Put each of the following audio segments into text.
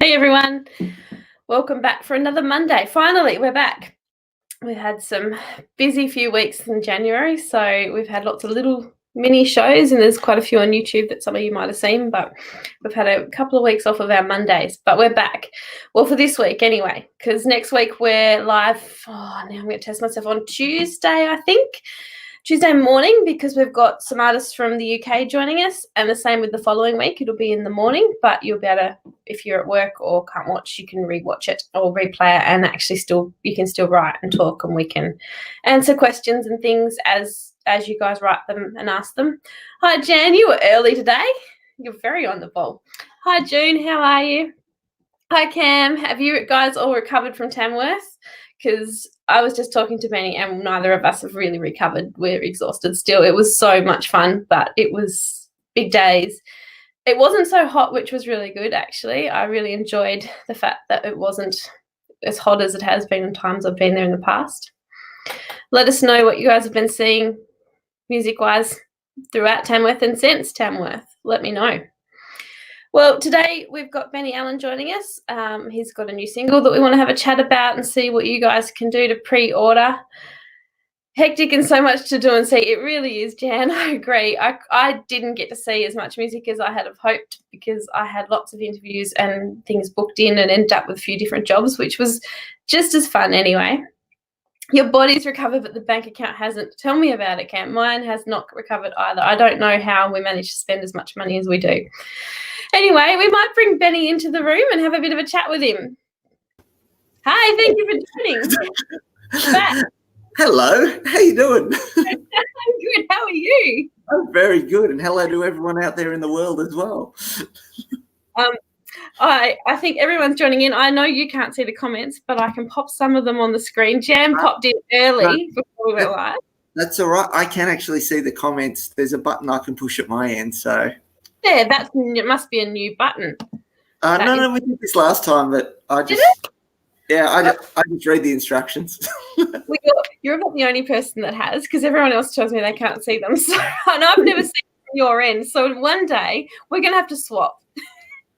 Hey everyone, welcome back for another Monday. Finally, we're back. We've had some busy few weeks in January, so we've had lots of little mini shows, and there's quite a few on YouTube that some of you might have seen, but we've had a couple of weeks off of our Mondays, but we're back. Well, for this week anyway, because next week we're live. Now I'm going to test myself on Tuesday, I think. Tuesday morning, because we've got some artists from the UK joining us, and the same with the following week. It'll be in the morning, but you'll be able to, if you're at work or can't watch, you can rewatch it or replay it, and actually you can still write and talk, and we can answer questions and things as you guys write them and ask them. Hi Jan, you were early today. You're very on the ball. Hi June, how are you? Hi Cam, have you guys all recovered from Tamworth? Because I was just talking to Benny and neither of us have really recovered. We're exhausted still. It was so much fun, but it was big days. It wasn't so hot, which was really good, actually. I really enjoyed the fact that it wasn't as hot as it has been in times I've been there in the past. Let us know what you guys have been seeing music-wise throughout Tamworth and since Tamworth. Let me know. Well, today we've got Benny Allen joining us. He's got a new single that we want to have a chat about and see what you guys can do to pre-order. Hectic and so much to do and see. It really is, Jan. I agree. I didn't get to see as much music as I had hoped because I had lots of interviews and things booked in and ended up with a few different jobs, which was just as fun anyway. Your body's recovered, but the bank account hasn't. Tell me about it, Cam. Mine has not recovered either. I don't know how we manage to spend as much money as we do. Anyway, we might bring Benny into the room and have a bit of a chat with him. Hi, thank you for joining. Back. Hello, how you doing? I'm good. How are you? I'm very good, and hello to everyone out there in the world as well. I think everyone's joining in. I know you can't see the comments, but I can pop some of them on the screen. Jan popped in early before we went live. That's all right. I can actually see the comments. There's a button I can push at my end, so. Yeah, it must be a new button. No, we did this last time, but I just. I just read the instructions. Well, you're about the only person that has, because everyone else tells me they can't see them. So, and I've never seen them on your end. So one day we're going to have to swap.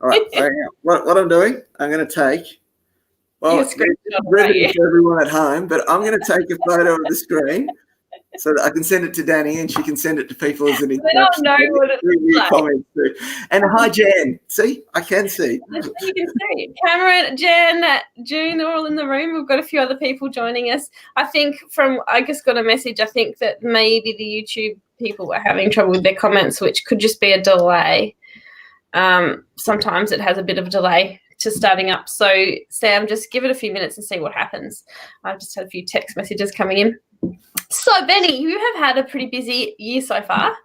All right. So what I'm doing, I'm going to take. Well, it's riveting for everyone at home, but I'm going to take a photo of the screen so that I can send it to Danny and she can send it to people as an introduction. They don't know what it looks like. And hi, Jan. See? I can see. You can see. Cameron, Jan, June, they're all in the room. We've got a few other people joining us. I just got a message, I think that maybe the YouTube people were having trouble with their comments, which could just be a delay. Sometimes it has a bit of a delay to starting up. So, Sam, just give it a few minutes and see what happens. I've just had a few text messages coming in. So, Benny, you have had a pretty busy year so far.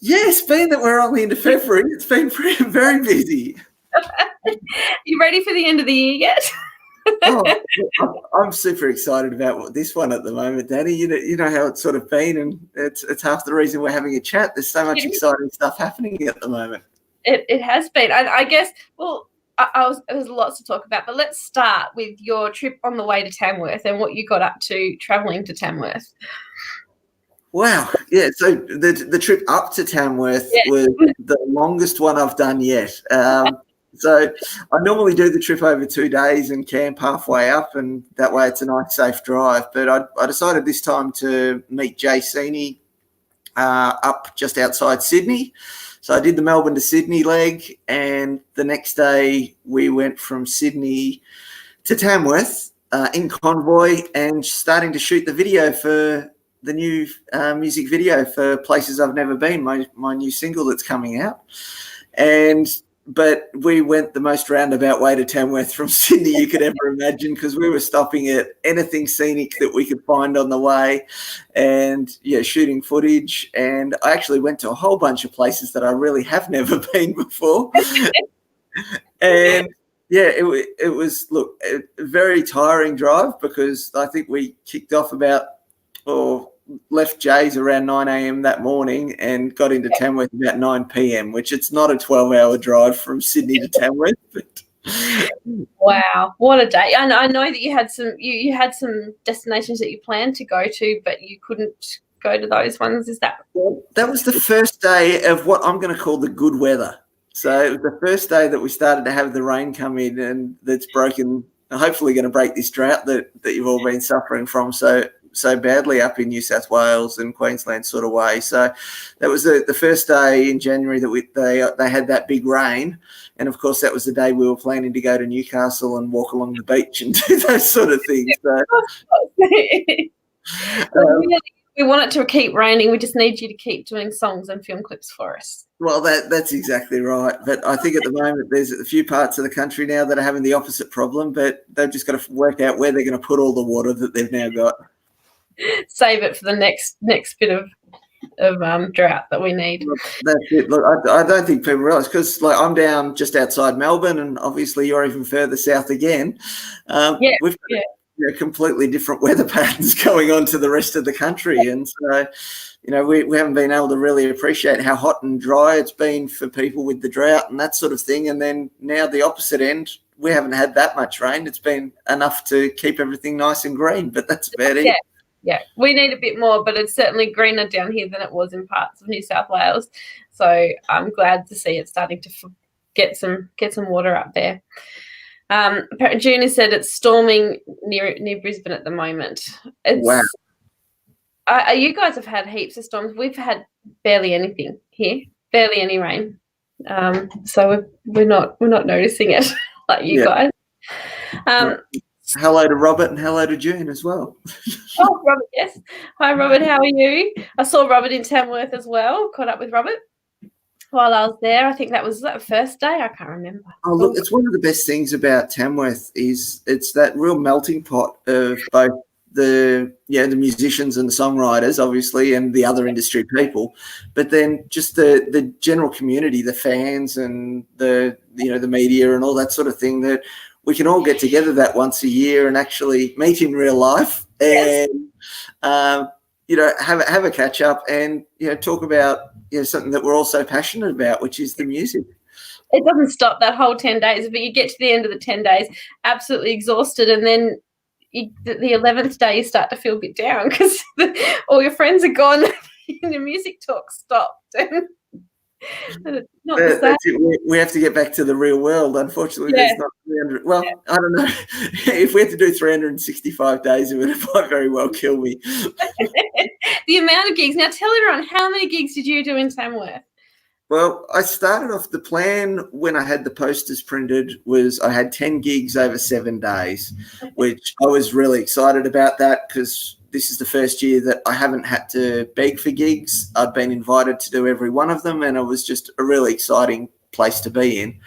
Yes, being that we're only into February, it's been very busy. You ready for the end of the year yet? I'm super excited about this one at the moment, Danny. You know how it's sort of been, and it's half the reason we're having a chat. There's so much exciting stuff happening at the moment. It has been. I guess, well, there's lots to talk about, but let's start with your trip on the way to Tamworth and what you got up to travelling to Tamworth. Wow. Yeah, so the trip up to Tamworth was the longest one I've done yet. So I normally do the trip over 2 days and camp halfway up, and that way it's a nice, safe drive. But I decided this time to meet Jay Seeney up just outside Sydney. So I did the Melbourne to Sydney leg, and the next day we went from Sydney to Tamworth in convoy and starting to shoot the video for the new music video for Places I've Never Been, my new single that's coming out. But we went the most roundabout way to Tamworth from Sydney you could ever imagine, because we were stopping at anything scenic that we could find on the way and, shooting footage. And I actually went to a whole bunch of places that I really have never been before. And, it was, look, a very tiring drive, because I think we kicked off left Jay's around 9 a.m. that morning and got into Tamworth about 9 p.m., which it's not a 12-hour drive from Sydney to Tamworth. But wow, what a day. And I know that you had some destinations that you planned to go to, but you couldn't go to those ones. Is that? Well, that was the first day of what I'm going to call the good weather. So it was the first day that we started to have the rain come in, and that's broken. Hopefully, going to break this drought that you've all been suffering from so badly up in New South Wales and Queensland sort of way. So that was the first day in January that they had that big rain, and of course that was the day we were planning to go to Newcastle and walk along the beach and do those sort of things. So, we want it to keep raining. We just need you to keep doing songs and film clips for us. Well, that's exactly right. But I think at the moment there's a few parts of the country now that are having the opposite problem, but they've just got to work out where they're going to put all the water that they've now got. Save it for the next bit of drought that we need. Look, that's it. Look, I don't think people realise, because like I'm down just outside Melbourne, and obviously you're even further south again. We've got completely different weather patterns going on to the rest of the country, and so we haven't been able to really appreciate how hot and dry it's been for people with the drought and that sort of thing. And then now the opposite end, we haven't had that much rain. It's been enough to keep everything nice and green, but that's about it. Yeah, we need a bit more, but it's certainly greener down here than it was in parts of New South Wales. So I'm glad to see it starting to get some water up there. June has said it's storming near Brisbane at the moment. Wow. You guys have had heaps of storms. We've had barely anything here, barely any rain. So we're not noticing it like you guys. Hello to Robert and hello to June as well. Oh, Robert, yes. Hi, Robert. How are you? I saw Robert in Tamworth as well. Caught up with Robert while I was there. I think that was the first day. I can't remember. Oh, look, it's one of the best things about Tamworth is it's that real melting pot of both the musicians and the songwriters, obviously, and the other industry people, but then just the general community, the fans and the media and all that sort of thing, that we can all get together that once a year and actually meet in real life and have a catch up and talk about something that we're all so passionate about, which is the music. It doesn't stop that whole 10 days, but you get to the end of the 10 days absolutely exhausted, and then the 11th day you start to feel a bit down because all your friends are gone and the music talk stopped. It's not the same. We have to get back to the real world. Unfortunately, there's not 300. Well, I don't know. If we had to do 365 days, it might very well kill me. The amount of gigs. Now tell everyone, how many gigs did you do in Tamworth? Well, I started off, the plan when I had the posters printed was I had 10 gigs over 7 days, which I was really excited about that because this is the first year that I haven't had to beg for gigs. I'd been invited to do every one of them, and it was just a really exciting place to be in.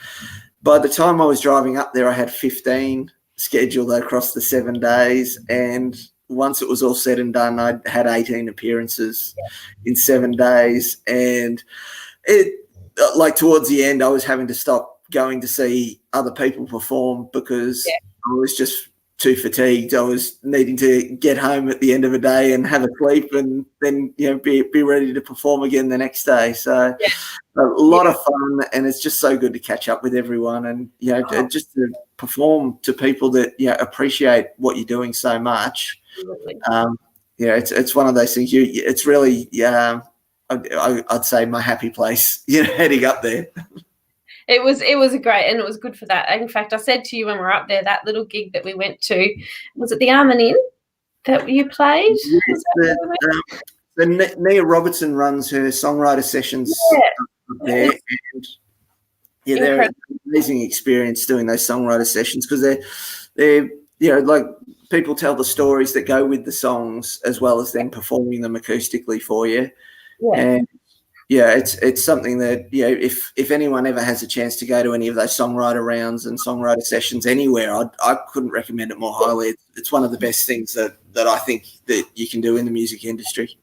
By the time I was driving up there, I had 15 scheduled across the 7 days, and once it was all said and done, I had 18 appearances in 7 days, and it, like towards the end, I was having to stop going to see other people perform because I was just too fatigued. I was needing to get home at the end of a day and have a sleep, and then be ready to perform again the next day. So a lot of fun, and it's just so good to catch up with everyone and just to perform to people that appreciate what you're doing so much. It's one of those things. It's really I'd say my happy place. Heading up there. It was great, and it was good for that. In fact, I said to you when we were up there, that little gig that we went to, was it the Arm & In that you played? Yes, Nia Robertson runs her songwriter sessions up there, and they're an amazing experience doing those songwriter sessions because they're like people tell the stories that go with the songs as well as then performing them acoustically for you. And it's something that if anyone ever has a chance to go to any of those songwriter rounds and songwriter sessions anywhere, I couldn't recommend it more highly. It's one of the best things that I think that you can do in the music industry.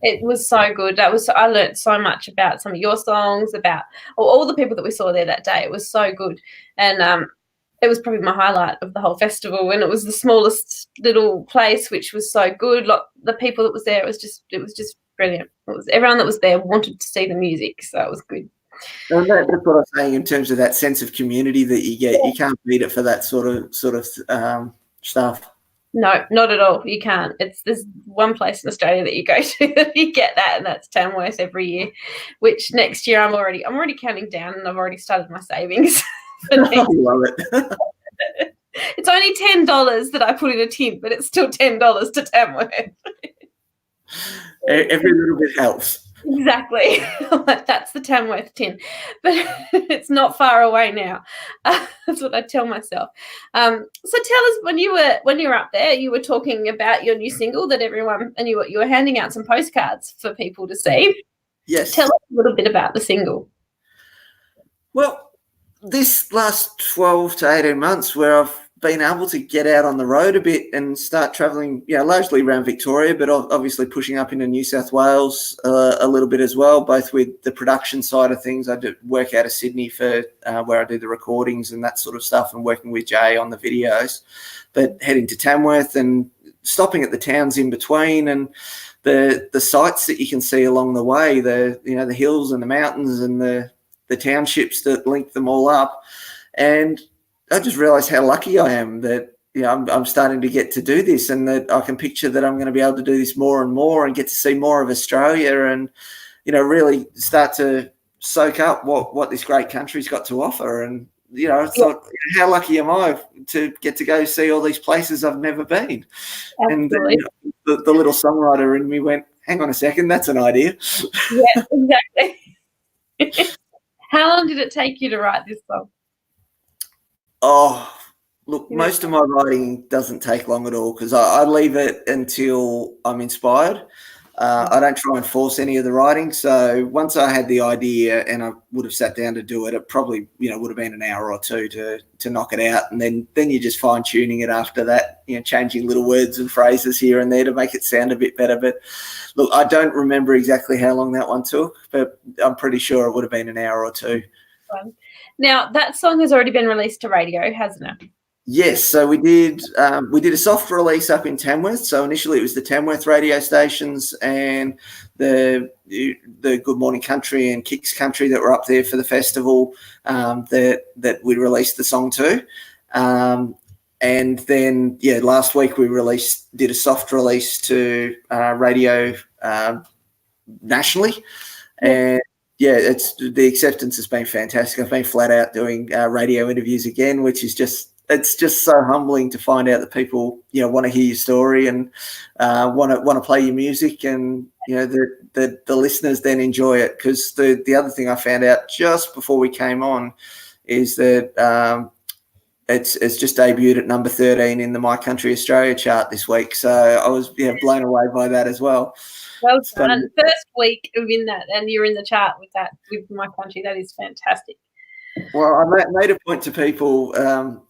It was so good. I learned so much about some of your songs, about all the people that we saw there that day. It was so good, and it was probably my highlight of the whole festival. And it was the smallest little place, which was so good. Like the people that was there, it was just brilliant. Everyone that was there wanted to see the music, so it was good. And that's what I was saying in terms of that sense of community that you get. You can't beat it for that sort of stuff. No, not at all. You can't. There's one place in Australia that you go to that you get that, and that's Tamworth every year. Which next year I'm already counting down, and I've already started my savings. I love it. It's only $10 that I put in a tin, but it's still $10 to Tamworth. Every little bit helps. Exactly. That's the Tamworth tin, but it's not far away now. That's what I tell myself. So tell us, when you were up there, you were talking about your new single that everyone, and you were handing out some postcards for people to see. Yes. Tell us a little bit about the single. Well, this last 12 to 18 months where I've been able to get out on the road a bit and start travelling, largely around Victoria, but obviously pushing up into New South Wales a little bit as well, both with the production side of things. I do work out of Sydney for where I do the recordings and that sort of stuff, and working with Jay on the videos. But heading to Tamworth and stopping at the towns in between, and the sights that you can see along the way, the hills and the mountains and the townships that link them all up. And I just realised how lucky I am that I'm starting to get to do this, and that I can picture that I'm going to be able to do this more and more and get to see more of Australia, and really start to soak up what this great country's got to offer. And I thought, how lucky am I to get to go see all these places I've never been? Absolutely. And the little songwriter in me went, hang on a second, that's an idea. Yeah, exactly. How long did it take you to write this song? Oh, look, most of my writing doesn't take long at all, because I leave it until I'm inspired. I don't try and force any of the writing. So once I had the idea and I would have sat down to do it, it probably would have been an hour or two to knock it out, and then you're just fine tuning it after that, changing little words and phrases here and there to make it sound a bit better. But look, I don't remember exactly how long that one took, but I'm pretty sure it would have been an hour or two. Now, that song has already been released to radio, hasn't it? Yes, so we did a soft release up in Tamworth. So initially it was the Tamworth radio stations and the Good Morning Country and Kicks Country that were up there for the festival that we released the song to. And then, last week we did a soft release to radio nationally. And it's the acceptance has been fantastic. I've been flat out doing radio interviews again, which is it's just so humbling to find out that people want to hear your story and want to play your music, and the listeners then enjoy it. Because the other thing I found out just before we came on is that it's just debuted at number 13 in the My Country Australia chart this week. So I was blown away by that as well. Well done. First week of in that, and you're in the chart with that, with My Country. That is fantastic. Well, I made a point to people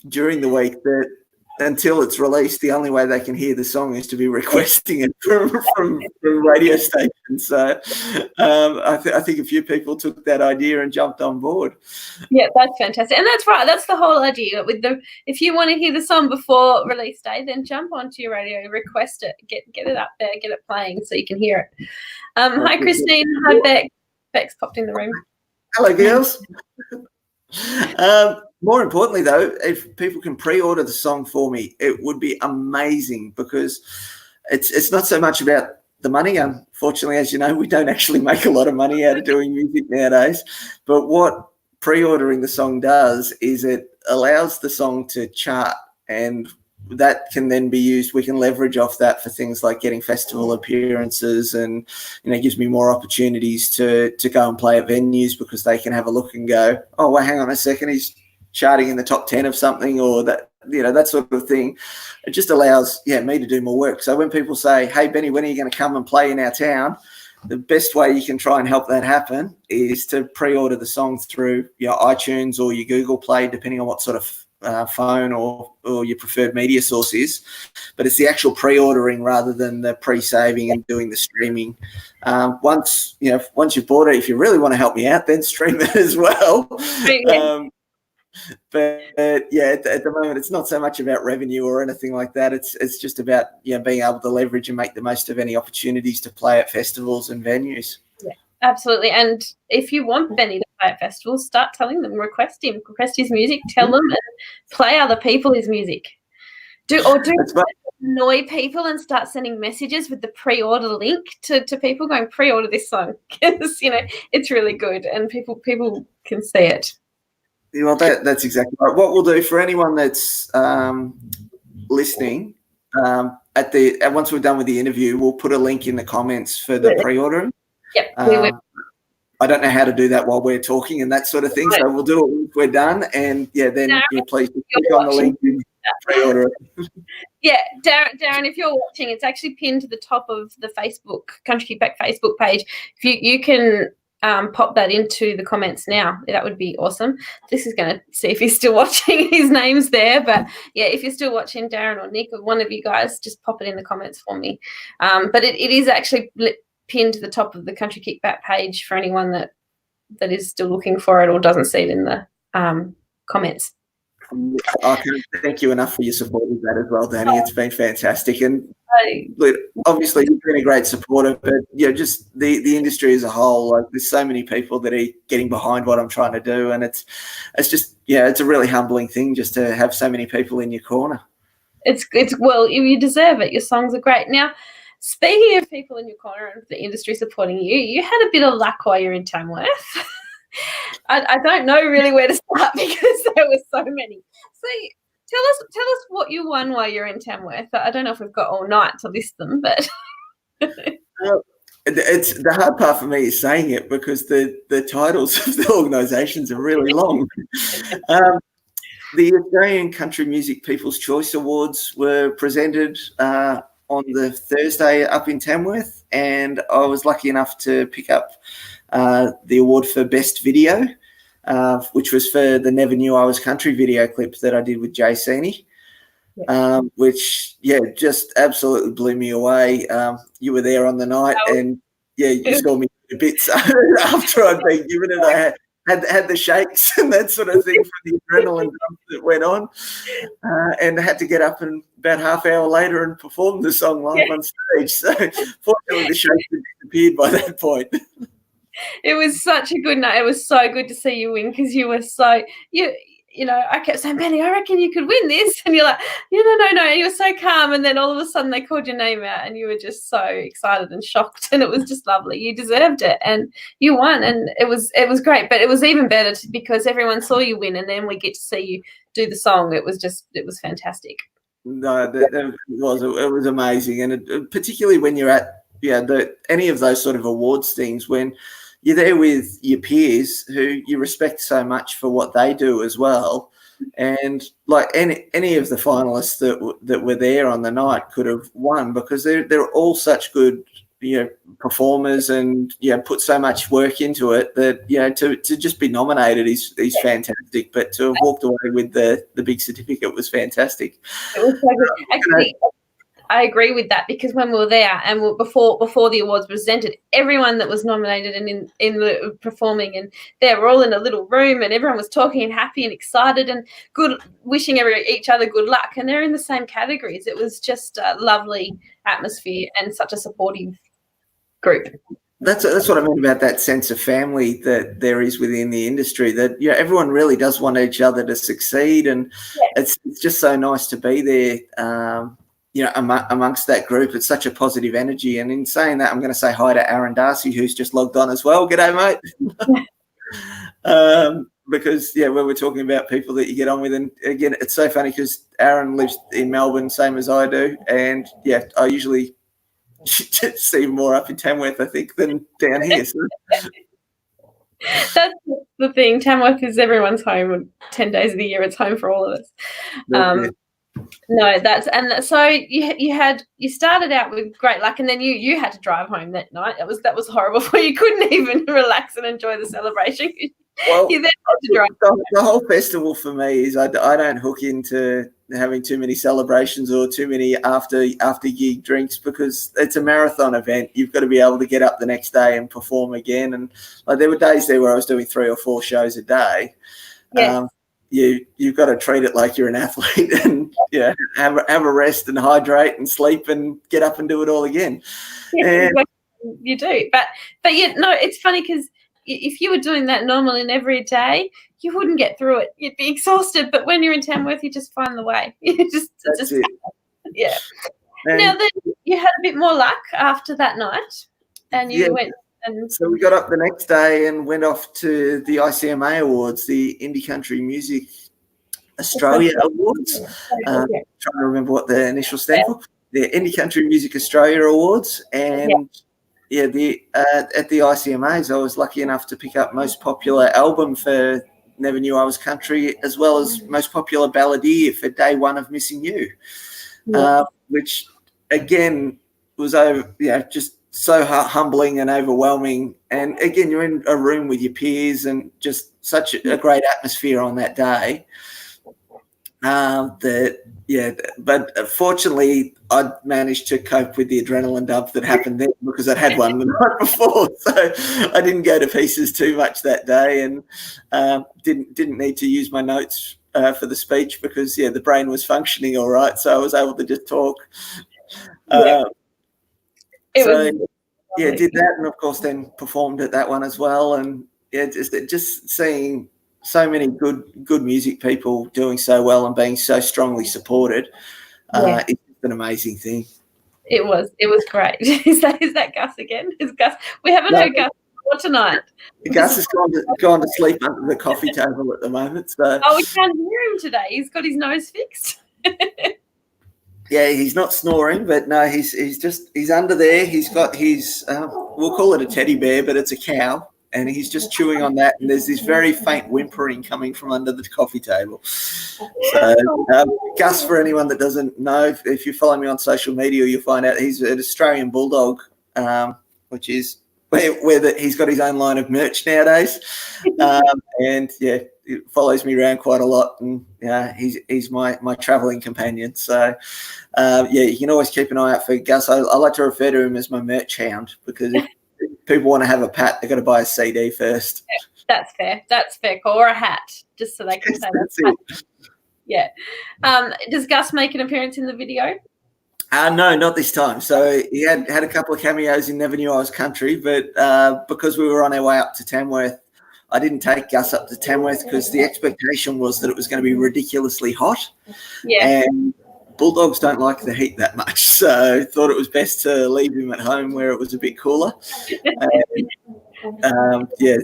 during the week that until it's released, the only way they can hear the song is to be requesting it from radio stations. So I think a few people took that idea and jumped on board. Yeah, that's fantastic. And that's right. That's the whole idea. If you want to hear the song before release day, then jump onto your radio, request it, get it up there, get it playing so you can hear it. Hi, Christine. Hi, Beck. Beck's popped in the room. Hello, girls. More importantly, though, if people can pre-order the song for me, it would be amazing, because it's not so much about the money. Unfortunately, as you know, we don't actually make a lot of money out of doing music nowadays. But what pre-ordering the song does is it allows the song to chart, and that can then be used. We can leverage off that for things like getting festival appearances, and gives me more opportunities to go and play at venues, because they can have a look and go, oh, well, hang on a second, he's charting in the top 10 of something, or that that sort of thing. It just allows me to do more work. So when people say, hey, Benny, when are you going to come and play in our town? The best way you can try and help that happen is to pre-order the song through your iTunes or your Google Play, depending on what sort of phone or your preferred media source is. But it's the actual pre-ordering rather than the pre-saving and doing the streaming. Once you've bought it, if you really want to help me out, then stream it as well. But at the moment, it's not so much about revenue or anything like that. It's just about being able to leverage and make the most of any opportunities to play at festivals and venues. Yeah, absolutely. And if you want Benny to play at festivals, start telling them, request his music, tell them, and play other people's music. Do annoy people and start sending messages with the pre-order link to people going pre-order this song because it's really good and people can see it. Well, that's exactly right. What we'll do for anyone that's listening, once we're done with the interview, we'll put a link in the comments for the pre-ordering. Yep. I don't know how to do that while we're talking and that sort of thing, so we'll do it once we're done. And then please click on the link and pre-order it. Yeah, Darren, if you're watching, it's actually pinned to the top of the Facebook Country Kickback Facebook page. If you can pop that into the comments now, that would be awesome. This is going to see if he's still watching. His name's there, but yeah, if you're still watching, Darren or Nick or one of you guys, just pop it in the comments for me. But it is actually pinned to the top of the Country Kickback page for anyone that is still looking for it or doesn't see it in the comments. I can't thank you enough for your support with that as well, Danny. It's been fantastic, and obviously you've been a great supporter. But just the industry as a whole, like there's so many people that are getting behind what I'm trying to do, and it's just it's a really humbling thing just to have so many people in your corner. It's well, you deserve it. Your songs are great. Now, speaking of people in your corner and the industry supporting you, you had a bit of luck while you're in Tamworth. I don't know really where to start because there were so many. So tell us what you won while you're in Tamworth. I don't know if we've got all night to list them, but it's the hard part for me is saying it because the titles of the organisations are really long. The Australian Country Music People's Choice Awards were presented on the Thursday up in Tamworth, and I was lucky enough to pick up the award for Best Video, which was for the Never Knew I Was Country video clip that I did with Jay Seeney, which, just absolutely blew me away. You were there on the night and, you saw me a bit after I'd been given it. I had the shakes and that sort of thing from the adrenaline dump that went on, and I had to get up and about half hour later and perform the song live on stage. So fortunately the shakes had disappeared by that point. It was such a good night. It was so good to see you win because you were so I kept saying, Benny, I reckon you could win this, and you're like, no, and you were so calm, and then all of a sudden they called your name out, and you were just so excited and shocked, and it was just lovely. You deserved it, and you won, and it was great. But it was even better because everyone saw you win, and then we get to see you do the song. It was fantastic. No, it was amazing, and particularly when you're at any of those sort of awards things when you're there with your peers who you respect so much for what they do as well. And like any of the finalists that were there on the night could have won because they're all such good performers and put so much work into it that to just be nominated is fantastic. But to have walked away with the big certificate was fantastic. It was so good. Actually, I agree with that because when we were there and before the awards were presented, everyone that was nominated and in the performing, and they were all in a little room and everyone was talking and happy and excited and good, wishing each other good luck. And they're in the same categories. It was just a lovely atmosphere and such a supportive group. That's what I mean about that sense of family that there is within the industry, that everyone really does want each other to succeed, and it's just so nice to be there. Amongst that group. It's such a positive energy. And in saying that, I'm going to say hi to Aaron Darcy, who's just logged on as well. G'day, mate. Because, when we're talking about people that you get on with, and again, it's so funny because Aaron lives in Melbourne, same as I do. And, I usually see him more up in Tamworth, I think, than down here. So. That's the thing. Tamworth is everyone's home. 10 days of the year, it's home for all of us. No, so you started out with great luck, and then you had to drive home that night. That was horrible for you. Couldn't even relax and enjoy the celebration. Well, you then had to drive. The whole festival for me is I don't hook into having too many celebrations or too many after gig drinks because it's a marathon event. You've got to be able to get up the next day and perform again. And like there were days there where I was doing 3 or 4 shows a day. Yes. You've got to treat it like you're an athlete and have a rest and hydrate and sleep and get up and do it all again. Yeah, you do, but it's funny because if you were doing that normally and every day, you wouldn't get through it. You'd be exhausted. But when you're in Tamworth, you just find the way. That's it. Yeah. Now then, you had a bit more luck after that night, and you went. And so we got up the next day and went off to the ICMA Awards, the Indie Country Music Australia Awards. Trying to remember what the initials stand for. The Indie Country Music Australia Awards, and at the ICMAs, I was lucky enough to pick up most popular album for Never Knew I Was Country, as well as most popular balladeer for Day One of Missing You, which again was just so humbling and overwhelming. And again, you're in a room with your peers and just such a great atmosphere on that day. But fortunately, I managed to cope with the adrenaline dump that happened then because I'd had one the night before, so I didn't go to pieces too much that day, and didn't need to use my notes for the speech because the brain was functioning all right, so I was able to just talk. Did that, and of course then performed at that one as well, and just seeing so many good music people doing so well and being so strongly supported. It's an amazing thing. It was great. Is that Gus again? Is Gus? We haven't heard Gus tonight. Gus has gone to sleep under the coffee table at the moment. So we can't hear him today. He's got his nose fixed. Yeah, he's not snoring, but no, he's under there. He's got his we'll call it a teddy bear, but it's a cow. And he's just chewing on that, and there's this very faint whimpering coming from under the coffee table. So, Gus, for anyone that doesn't know, if you follow me on social media, you'll find out he's an Australian bulldog, which is where he's got his own line of merch nowadays, and he follows me around quite a lot, and he's my travelling companion. So, you can always keep an eye out for Gus. I like to refer to him as my merch hound because people want to have a pat, they've got to buy a CD first. That's fair. That's fair. Or a hat, just so they can say that's it. Yeah. Does Gus make an appearance in the video? No, not this time. So he had a couple of cameos in Never Knew I Was Country, but because we were on our way up to Tamworth, I didn't take Gus up to Tamworth because the expectation was that it was going to be ridiculously hot. Yeah. And bulldogs don't like the heat that much, so thought it was best to leave him at home where it was a bit cooler.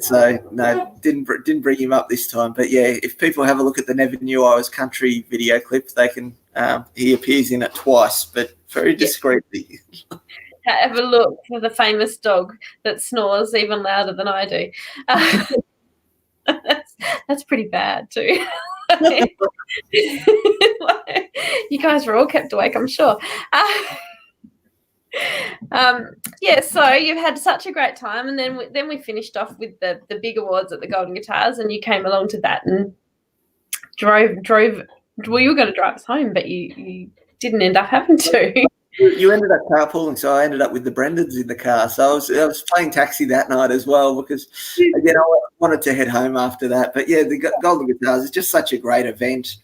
So no, didn't bring him up this time. But if people have a look at the Never Knew I Was Country video clip, they can. He appears in it twice, but very discreetly. Have a look for the famous dog that snores even louder than I do. That's pretty bad too. You guys were all kept awake, I'm sure. So you've had such a great time, and then we finished off with the big awards at the Golden Guitars, and you came along to that and drove. Well, you were going to drive us home, but you didn't end up having to. You ended up carpooling, so I ended up with the Brendans in the car. So I was playing taxi that night as well because, again, I wanted to head home after that. But, the Golden Guitars is just such a great event.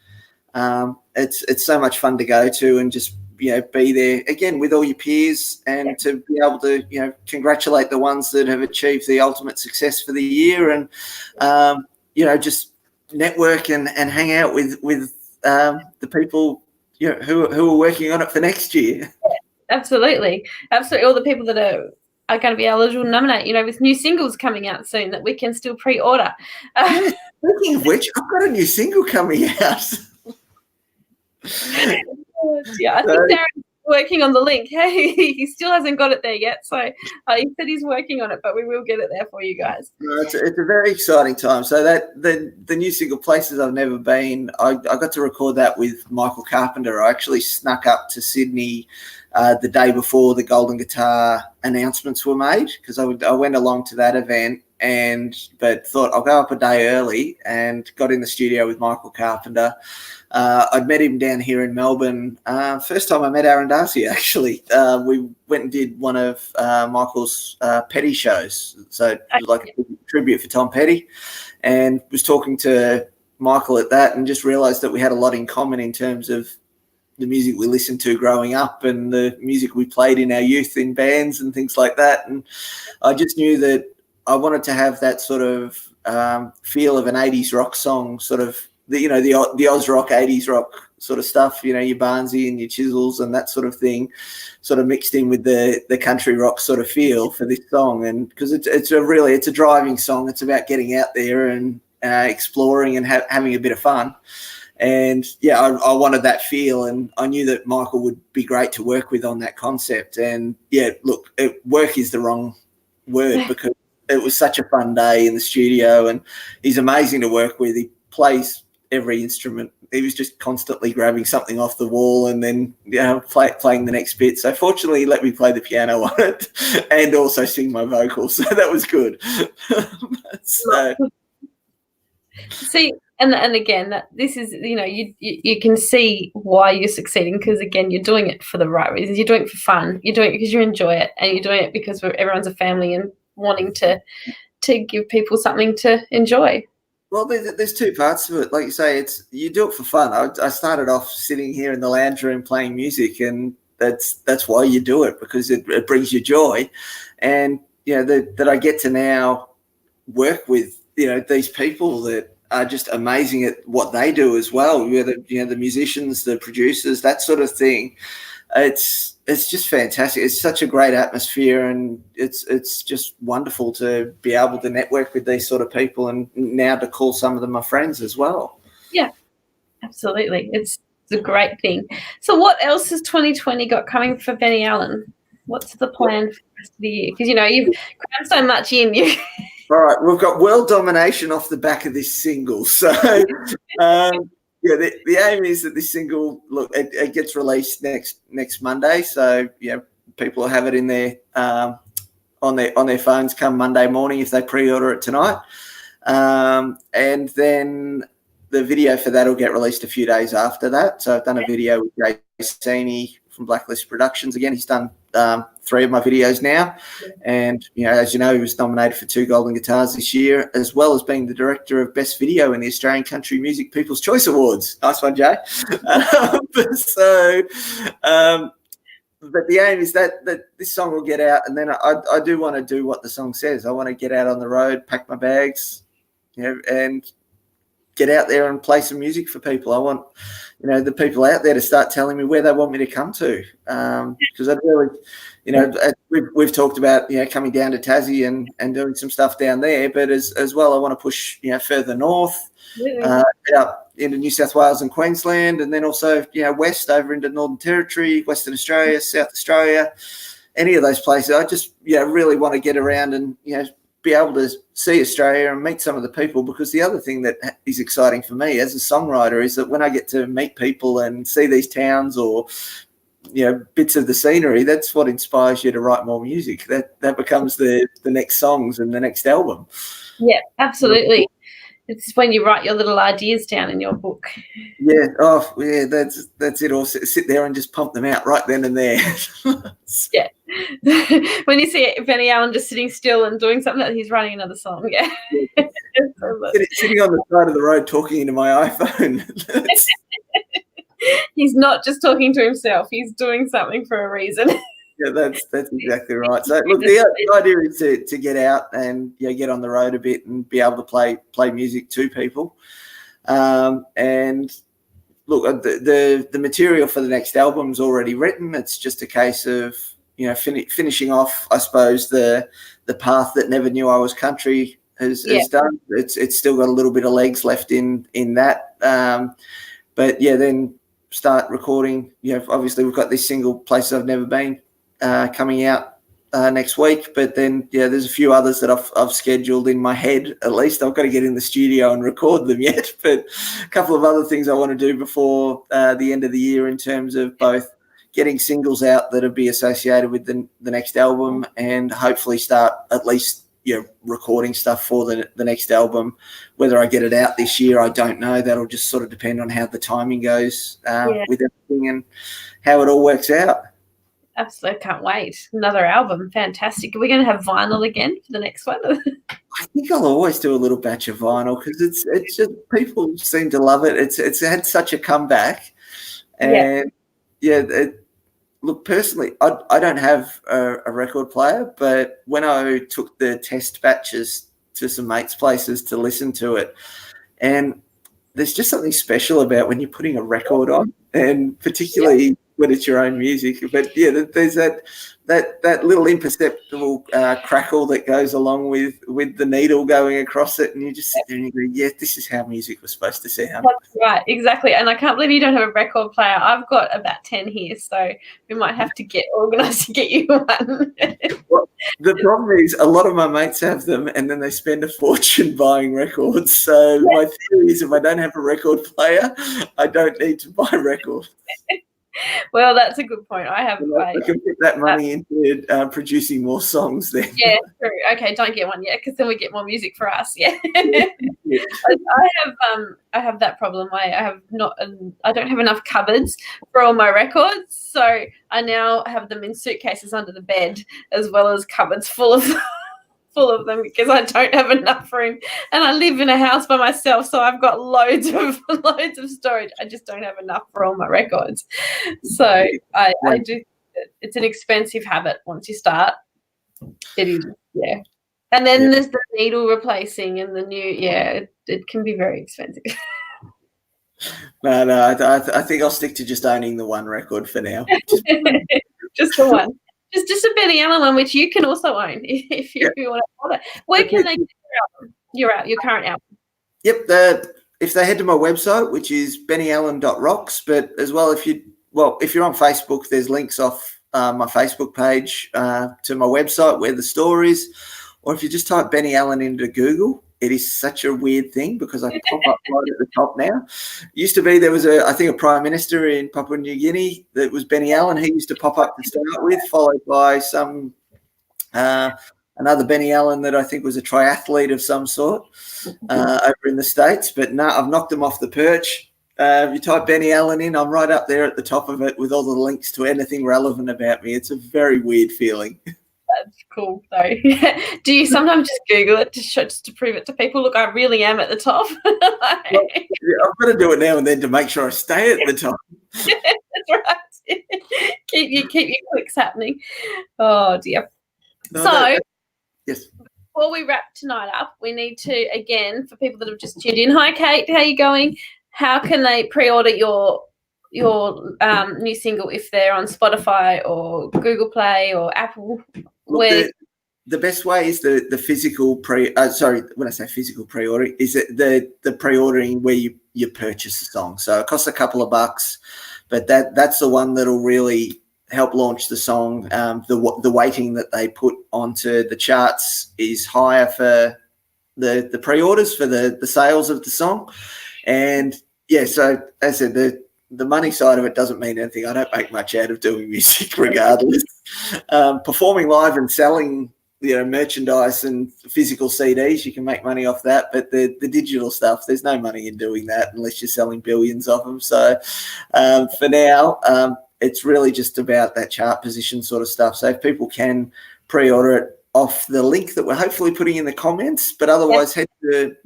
It's so much fun to go to and just, be there, again, with all your peers and to be able to, congratulate the ones that have achieved the ultimate success for the year and, just network and hang out with the people, who are working on it for next year. Absolutely. All the people that are going to be eligible to nominate, with new singles coming out soon that we can still pre-order. Speaking of which, I've got a new single coming out. I think Darren's working on the link. Hey, he still hasn't got it there yet. So he said he's working on it, but we will get it there for you guys. It's a very exciting time. So that the new single, Places I've Never Been, I got to record that with Michael Carpenter. I actually snuck up to Sydney the day before the Golden Guitar announcements were made because I went along to that event but thought I'll go up a day early and got in the studio with Michael Carpenter. I'd met him down here in Melbourne. First time I met Aaron Darcy, actually. We went and did one of Michael's Petty shows. So it was like a tribute for Tom Petty. And was talking to Michael at that and just realised that we had a lot in common in terms of the music we listened to growing up and the music we played in our youth in bands and things like that. And I just knew that I wanted to have that sort of feel of an 80s rock song, sort of, the Oz rock, 80s rock sort of stuff, you know, your Barnsey and your Chisels and that sort of thing, sort of mixed in with the country rock sort of feel for this song. And because it's a driving song, it's about getting out there and exploring and having a bit of fun. And yeah, I wanted that feel, and I knew that Michael would be great to work with on that concept. And yeah, look, work is the wrong word because it was such a fun day in the studio, and he's amazing to work with. He plays every instrument. He was just constantly grabbing something off the wall and then, you know, playing the next bit. So fortunately, he let me play the piano on it and also sing my vocals. So that was good. So. See, and again, that this is, you know, you can see why you're succeeding, because again, you're doing it for the right reasons. You're doing it for fun. You're doing it because you enjoy it, and you're doing it because everyone's a family and wanting to give people something to enjoy. Well, there's two parts to it. Like you say, you do it for fun. I started off sitting here in the lounge room playing music, and that's why you do it, because it brings you joy. And you know that I get to now work with, you know, these people that are just amazing at what they do as well. You know, the musicians, the producers, that sort of thing. It's just fantastic. It's such a great atmosphere, and it's just wonderful to be able to network with these sort of people, and now to call some of them my friends as well. Yeah, absolutely. It's a great thing. So what else has 2020 got coming for Benny Allen? What's the plan for the rest of the year? Because, you know, you've crammed so much in. All right, we've got world domination off the back of this single. So, yeah, the aim is that this single, look, it gets released next Monday. So, yeah, people will have it in their on their phones come Monday morning if they pre-order it tonight. And then the video for that will get released a few days after that. So I've done a video with Jay Sini from Blacklist Productions. Again, he's done 3 of my videos now. And, you know, as you know, he was nominated for 2 Golden Guitars this year, as well as being the director of Best Video in the Australian Country Music People's Choice Awards. Nice one, Jay. But the aim is that this song will get out, and then I do want to do what the song says. I want to get out on the road, pack my bags, you know, and get out there and play some music for people. I want, you know, the people out there to start telling me where they want me to come to, because I'd really, you know, we've talked about, you know, coming down to Tassie and doing some stuff down there, but as well, I want to push, you know, further north, up into New South Wales and Queensland, and then also, you know, west over into Northern Territory, Western Australia, South Australia, any of those places. I just, you know, really want to get around and, you know, be able to see Australia and meet some of the people, because the other thing that is exciting for me as a songwriter is that when I get to meet people and see these towns or, you know, bits of the scenery, that's what inspires you to write more music. That becomes the next songs and the next album. Yeah, absolutely. It's when you write your little ideas down in your book. Yeah. Oh, yeah. That's it. Or sit there and just pump them out right then and there. Yeah. When you see Benny Allen just sitting still and doing something, he's writing another song. Yeah. Sitting on the side of the road talking into my iPhone. He's not just talking to himself. He's doing something for a reason. Yeah, that's exactly right. So look, the idea is to get out and, you know, get on the road a bit and be able to play music to people. And look, the material for the next album's already written. It's just a case of, you know, finishing off, I suppose, the path that Never Knew I Was Country has done. It's still got a little bit of legs left in that. But yeah, then start recording. You know, obviously we've got this single, Places I've Never Been, coming out next week, but then there's a few others that I've scheduled in my head. At least I've got to get in the studio and record them yet, but a couple of other things I want to do before the end of the year in terms of both getting singles out that'll be associated with the next album, and hopefully start at least recording stuff for the next album. Whether I get it out this year, I don't know. That'll just sort of depend on how the timing goes with everything and how it all works out. Absolutely, can't wait. Another album, fantastic. Are we going to have vinyl again for the next one? I think I'll always do a little batch of vinyl because it's just, people seem to love it. It's had such a comeback, and look, personally, I don't have a record player, but when I took the test batches to some mates' places to listen to it, and there's just something special about when you're putting a record on, and particularly when it's your own music. But yeah, there's that little imperceptible crackle that goes along with the needle going across it, and you just sit there and you go, yeah, this is how music was supposed to sound. That's right, exactly. And I can't believe you don't have a record player. I've got about 10 here, so we might have to get organised to get you one. Well, the problem is a lot of my mates have them, and then they spend a fortune buying records. So my theory is if I don't have a record player, I don't need to buy records. Well, that's a good point. I can put that money into producing more songs then. Yeah, true. Okay, don't get one yet, because then we get more music for us. Yeah. I have that problem. I don't have enough cupboards for all my records, so I now have them in suitcases under the bed, as well as cupboards full of them, because I don't have enough room, and I live in a house by myself, so I've got loads of storage. I just don't have enough for all my records. So I do. It's an expensive habit once you start. It is, yeah. And then there's the needle replacing and the new, it can be very expensive. No, I think I'll stick to just owning the one record for now. Just the one. Just a Benny Allen one, which you can also own if you want to order. Where can they get your current album? Yep, if they head to my website, which is bennyallen.rocks, but as well, if you're on Facebook, there's links off my Facebook page to my website where the store is. Or if you just type Benny Allen into Google, it is such a weird thing because I pop up right at the top now. It used to be there was I think a prime minister in Papua New Guinea that was Benny Allen. He used to pop up to start with, followed by some another Benny Allen that I think was a triathlete of some sort over in the States. But no, I've knocked them off the perch. If you type Benny Allen in, I'm right up there at the top of it with all the links to anything relevant about me. It's a very weird feeling. That's cool, though. Do you sometimes just Google it just to prove it to people? Look, I really am at the top. Well, I've got to do it now and then to make sure I stay at the top. That's right. keep your clicks happening. Oh dear. Yes. Before we wrap tonight up, we need to, again, for people that have just tuned in. Hi, Kate. How are you going? How can they pre-order your new single if they're on Spotify or Google Play or Apple? The best way is the physical when I say physical pre-order, is the pre-ordering where you purchase the song. So it costs a couple of bucks, but that's the one that'll really help launch the song. The weighting that they put onto the charts is higher for the pre-orders for the sales of the song. And yeah, so as I said, the money side of it doesn't mean anything. I don't make much out of doing music regardless. Performing live and selling, merchandise and physical CDs, you can make money off that. But the digital stuff, there's no money in doing that unless you're selling billions of them. So for now, it's really just about that chart position sort of stuff. So if people can pre-order it off the link that we're hopefully putting in the comments, but otherwise head to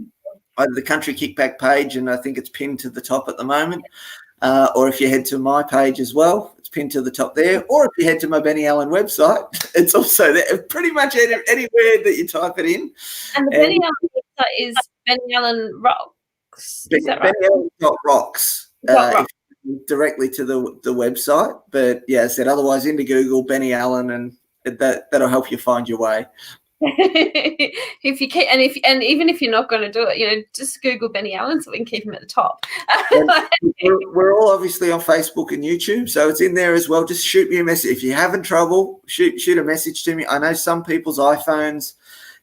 either the Country Kickback page, and I think it's pinned to the top at the moment, or if you head to my page as well, it's pinned to the top there, or if you head to my Benny Allen website, it's also there, pretty much anywhere that you type it in. And the Benny Allen website is Benny Allen Rocks. Is that right? BennyAllen.rocks. Directly to the website, but yeah, I said otherwise into Google Benny Allen, and that'll help you find your way. If you can, and even if you're not going to do it, just Google Benny Allen so we can keep him at the top. we're all obviously on Facebook and YouTube, so it's in there as well. Just shoot me a message if you're having trouble. Shoot a message to me. I know some people's iPhones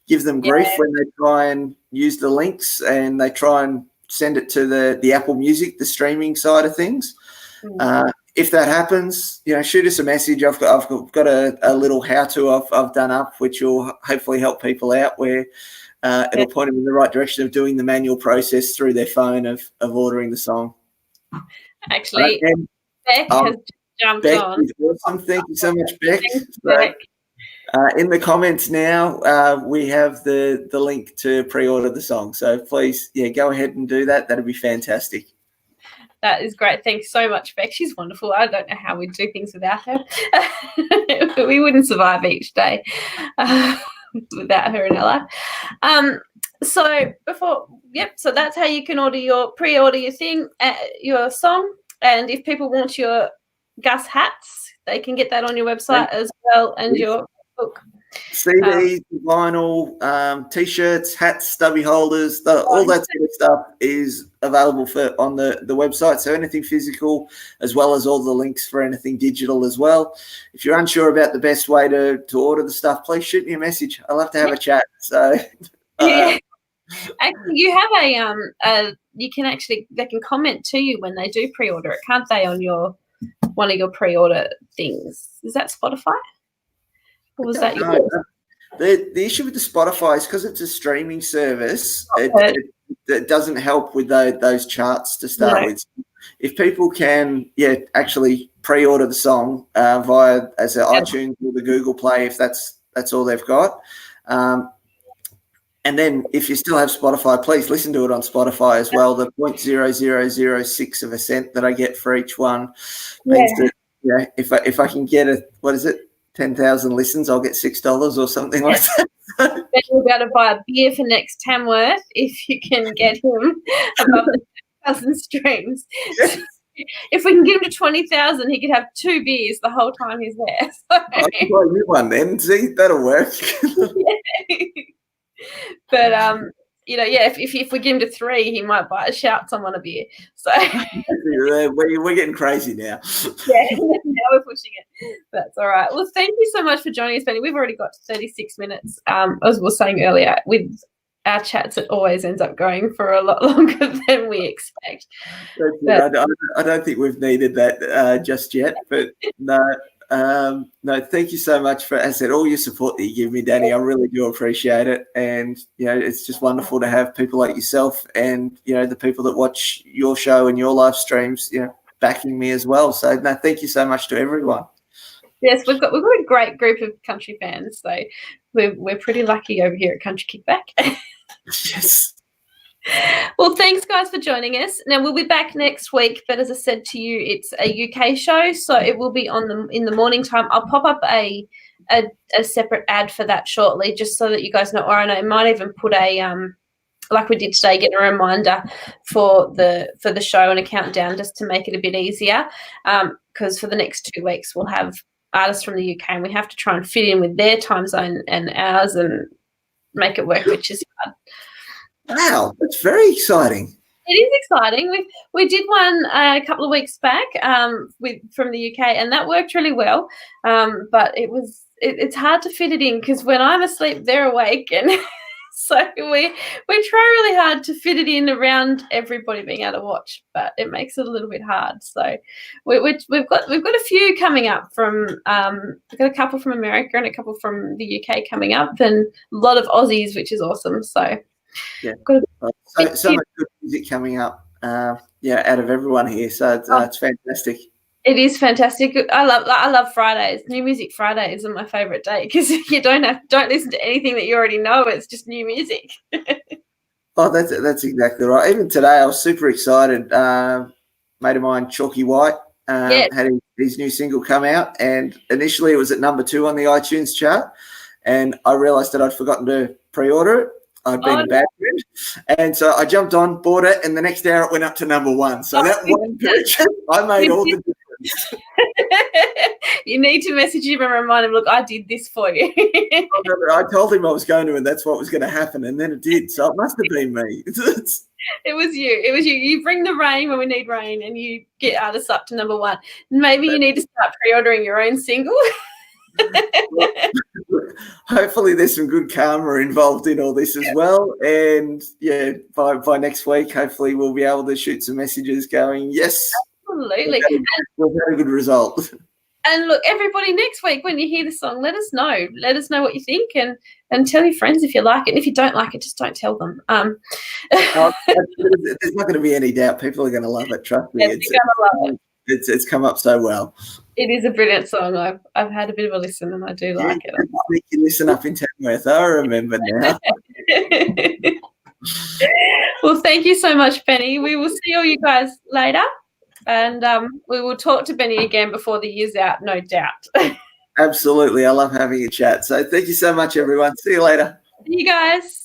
give them grief when they try and use the links and they try and send it to the Apple Music, the streaming side of things. If that happens, shoot us a message. I've got a little how-to I've done up, which will hopefully help people out, where it'll point them in the right direction of doing the manual process through their phone of ordering the song. Actually, Beck has jumped on. Awesome. Thank you so much, Beck. Beck. In the comments now, we have the link to pre-order the song. So please, go ahead and do that. That'd be fantastic. That is great. Thanks so much, Beck. She's wonderful. I don't know how we'd do things without her. We wouldn't survive each day without her in our life. So so that's how you can pre-order your thing, your song. And if people want your Gus hats, they can get that on your website as well, and your book. CDs, vinyl, t-shirts, hats, stubby holders, all that sort of stuff is available on the website. So anything physical, as well as all the links for anything digital as well. If you're unsure about the best way to order the stuff, please shoot me a message. I'd love to have a chat. So actually, you have they can comment to you when they do pre-order it, can't they, on one of your pre-order things? Is that Spotify? Or was that yours? The issue with the Spotify is because it's a streaming service, it doesn't help with those charts to start with. If people can, actually pre-order the song via iTunes or the Google Play, if that's all they've got. And then if you still have Spotify, please listen to it on Spotify as well. The 0.0006 of a cent that I get for each one means that if I can get 10,000 listens, I'll get $6 or something like that. Then you'll be able to buy a beer for next Tamworth if you can get him above the 1,000 streams. Yes. If we can get him to 20,000, he could have 2 beers the whole time he's there. So. I'll buy you one then. See, that'll work. But if we give him to 3, he might shout someone a beer. So we're getting crazy now. Yeah, now we're pushing it. That's all right. Well, thank you so much for joining us, Benny. We've already got 36 minutes. As we were saying earlier, with our chats, it always ends up going for a lot longer than we expect. I don't think we've needed that just yet, but no. No, thank you so much for, as I said, all your support that you give me, Danny. I really do appreciate it. And, it's just wonderful to have people like yourself and, the people that watch your show and your live streams, backing me as well. So, no, thank you so much to everyone. Yes, we've got a great group of country fans. So we're pretty lucky over here at Country Kickback. Yes. Well, thanks, guys, for joining us. Now, we'll be back next week, but as I said to you, it's a UK show, so it will be in the morning time. I'll pop up a separate ad for that shortly, just so that you guys know. Or I might even put like we did today, get a reminder for the show and a countdown, just to make it a bit easier. Because for the next 2 weeks, we'll have artists from the UK, and we have to try and fit in with their time zone and ours and make it work, which is hard. Wow, that's very exciting. It is exciting. We did one a couple of weeks back from the UK, and that worked really well. But it's hard to fit it in, because when I'm asleep, they're awake, and so we try really hard to fit it in around everybody being able to watch, but it makes it a little bit hard. So we've got a few coming up from we've got a couple from America and a couple from the UK coming up, and a lot of Aussies, which is awesome. So. Yeah, so much good music coming up. Out of everyone here, so it's fantastic. It is fantastic. I love Fridays. New Music Fridays are my favourite day, because you don't listen to anything that you already know. It's just new music. Oh, that's exactly right. Even today, I was super excited. Mate of mine, Chalky White, had his new single come out, and initially it was at number 2 on the iTunes chart, and I realised that I'd forgotten to pre-order it. I'd been a bad friend. And so I jumped on, bought it, and the next hour it went up to number 1. So that one purchase, I made all the difference. You need to message him and remind him, look, I did this for you. I told him I was going to, and that's what was going to happen, and then it did. So it must have been me. It was you. It was you. You bring the rain when we need rain, and you get artists up to number 1. Maybe you need to start pre-ordering your own single. Hopefully there's some good karma involved in all this as well, and by next week hopefully we'll be able to shoot some messages going, yes, absolutely, we've had a good result. And look, everybody, next week when you hear the song, let us know what you think, and tell your friends if you like it, and if you don't like it, just don't tell them. There's not going to be any doubt, people are going to love it, trust me. It's come up so well. It is a brilliant song. I've had a bit of a listen, and I do like it. You listen up in Tamworth. I remember now. Well, thank you so much, Benny. We will see all you guys later, and we will talk to Benny again before the year's out, no doubt. Absolutely. I love having a chat. So thank you so much, everyone. See you later. See you guys.